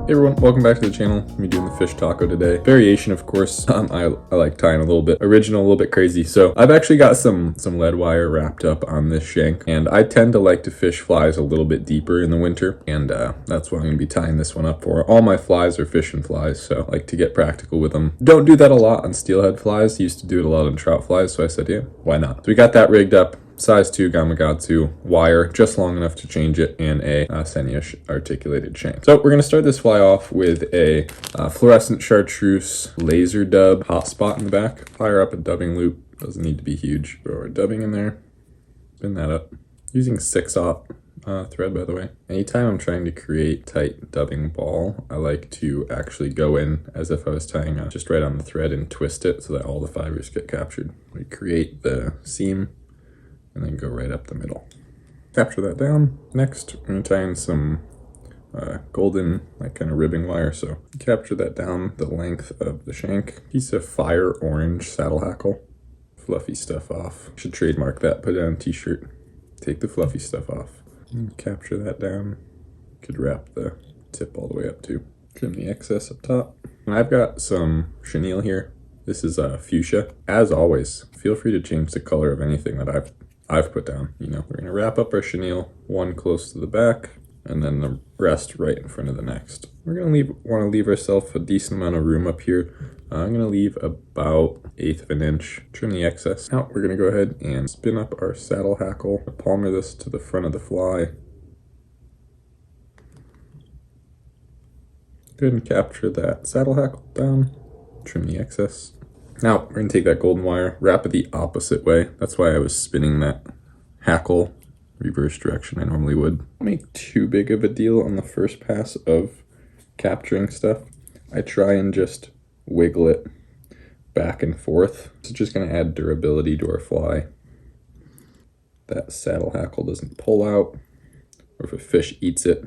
Hey everyone, welcome back to the channel. Me doing the fish taco today. Variation, of course. I like tying a little bit original, a little bit crazy. So I've actually got some lead wire wrapped up on this shank, and I tend to like to fish flies a little bit deeper in the winter, and that's what I'm gonna be tying this one up for. All my flies are fishing flies, so I like to get practical with them. Don't do that a lot on steelhead flies. Used to do it a lot on trout flies, so I said, yeah, why not? So we got that rigged up. Size 2 Gamakatsu wire, just long enough to change it, in a Senya articulated shank. So we're going to start this fly off with a fluorescent chartreuse laser dub hot spot in the back. Fire up a dubbing loop, doesn't need to be huge. Throw our dubbing in there, spin that up. Using 6/0 thread, by the way. Anytime I'm trying to create tight dubbing ball, I like to actually go in as if I was tying just right on the thread and twist it so that all the fibers get captured. We create the seam and then go right up the middle. Capture that down. Next, I'm gonna tie in some golden, like kind of ribbing wire. So capture that down the length of the shank. Piece of fire orange saddle hackle. Fluffy stuff off. Should trademark that, put it on a t-shirt. Take the fluffy stuff off. And capture that down. Could wrap the tip all the way up too. Trim the excess up top. And I've got some chenille here. This is fuchsia. As always, feel free to change the color of anything that I've put down. You know, we're gonna wrap up our chenille, one close to the back, and then the rest right in front of the next. We're gonna want to leave ourselves a decent amount of room up here. I'm gonna leave about 1/8 of an inch. Trim the excess. Now we're gonna go ahead and spin up our saddle hackle. Palmer this to the front of the fly. Go ahead and capture that saddle hackle down. Trim the excess. Now, we're going to take that golden wire, wrap it the opposite way. That's why I was spinning that hackle reverse direction I normally would. Don't make too big of a deal on the first pass of capturing stuff. I try and just wiggle it back and forth. It's just going to add durability to our fly. That saddle hackle doesn't pull out, or if a fish eats it.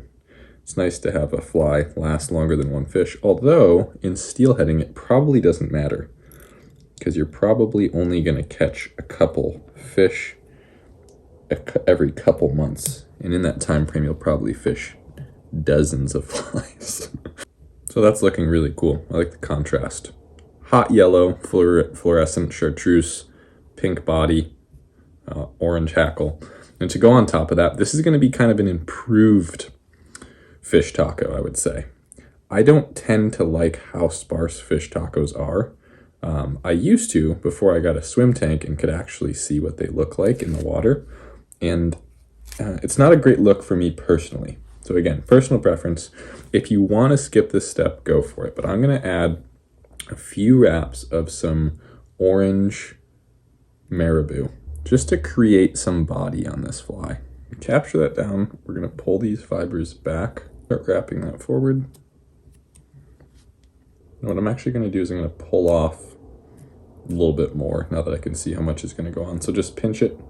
It's nice to have a fly last longer than one fish, although in steelheading it probably doesn't matter, because you're probably only going to catch a couple fish every couple months, and in that time frame you'll probably fish dozens of flies. So that's looking really cool. I like the contrast. Hot yellow fluorescent chartreuse, pink body, orange hackle, and to go on top of that, this is going to be kind of an improved fish taco, I would say. I don't tend to like how sparse fish tacos are. I used to before I got a swim tank and could actually see what they look like in the water, and it's not a great look for me personally. So again, personal preference. If you want to skip this step, go for it, but I'm going to add a few wraps of some orange marabou just to create some body on this fly. Capture that down. We're going to pull these fibers back, start wrapping that forward. And what I'm actually going to do is I'm going to pull off a little bit more now that I can see how much is going to go on. So just pinch it,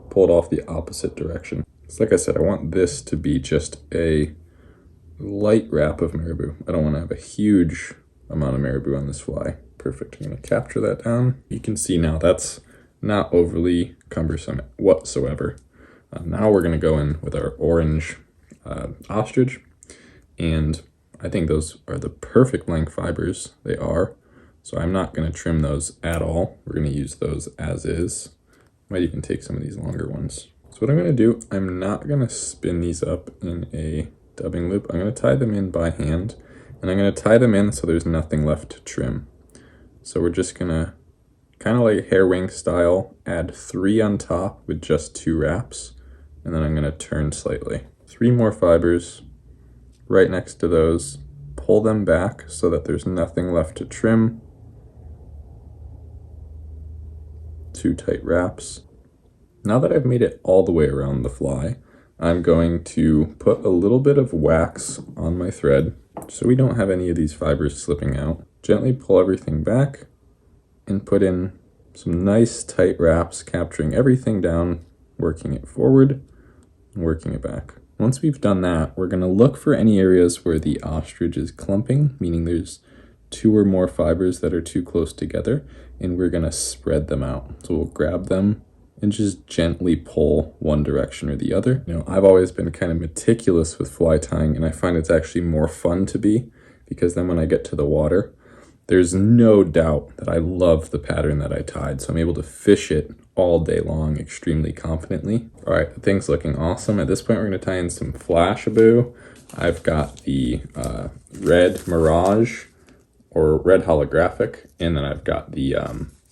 pull it off the opposite direction. So like I said, I want this to be just a light wrap of marabou. I don't want to have a huge amount of marabou on this fly. Perfect. I'm going to capture that down. You can see now that's not overly cumbersome whatsoever. Now we're going to go in with our orange ostrich, and I think those are the perfect length fibers. They are. So I'm not going to trim those at all. We're going to use those as is. Might even take some of these longer ones. So what I'm going to do, I'm not going to spin these up in a dubbing loop. I'm going to tie them in by hand, and I'm going to tie them in so there's nothing left to trim. So we're just going to, kind of like hair wing style, add 3 on top with just 2 wraps, and then I'm going to turn slightly. 3 more fibers right next to those. Pull them back so that there's nothing left to trim. 2 tight wraps. Now that I've made it all the way around the fly, I'm going to put a little bit of wax on my thread so we don't have any of these fibers slipping out. Gently pull everything back and put in some nice tight wraps, capturing everything down, working it forward and working it back. Once we've done that, we're going to look for any areas where the ostrich is clumping, meaning there's 2 or more fibers that are too close together, and we're going to spread them out. So we'll grab them and just gently pull one direction or the other. You know, I've always been kind of meticulous with fly tying, and I find it's actually more fun to be, because then when I get to the water, there's no doubt that I love the pattern that I tied, so I'm able to fish it all day long extremely confidently. All right, the thing's looking awesome. At this point, we're gonna tie in some Flashabou. I've got the red Mirage, or red holographic, and then I've got the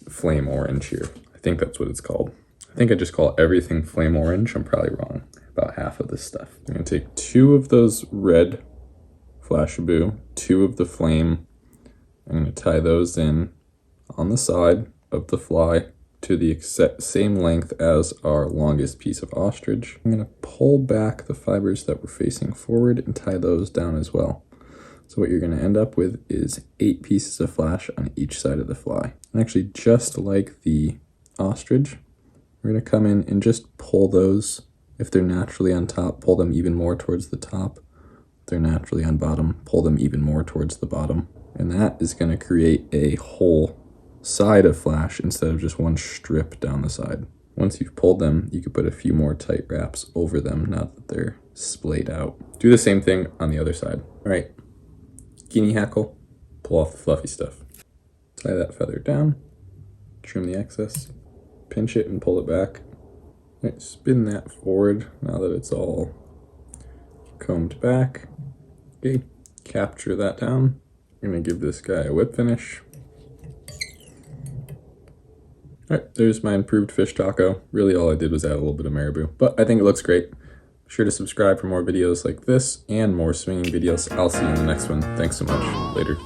flame orange here. I think that's what it's called. I think I just call everything flame orange. I'm probably wrong about half of this stuff. I'm gonna take 2 of those red Flashabou, 2 of the flame. I'm going to tie those in on the side of the fly to the same length as our longest piece of ostrich. I'm going to pull back the fibers that were facing forward and tie those down as well. So what you're going to end up with is 8 pieces of flash on each side of the fly. And actually, just like the ostrich, we're going to come in and just pull those. If they're naturally on top, pull them even more towards the top. If they're naturally on bottom, pull them even more towards the bottom. And that is going to create a whole side of flash instead of just one strip down the side. Once you've pulled them, you can put a few more tight wraps over them now that they're splayed out. Do the same thing on the other side. All right, guinea hackle, pull off the fluffy stuff. Tie that feather down, trim the excess, pinch it and pull it back. All right, spin that forward now that it's all combed back. Okay, capture that down. I'm gonna give this guy a whip finish. All right, there's my improved fish taco. Really all I did was add a little bit of marabou, but I think it looks great. Be sure to subscribe for more videos like this and more swinging videos. I'll see you in the next one. Thanks so much. Later.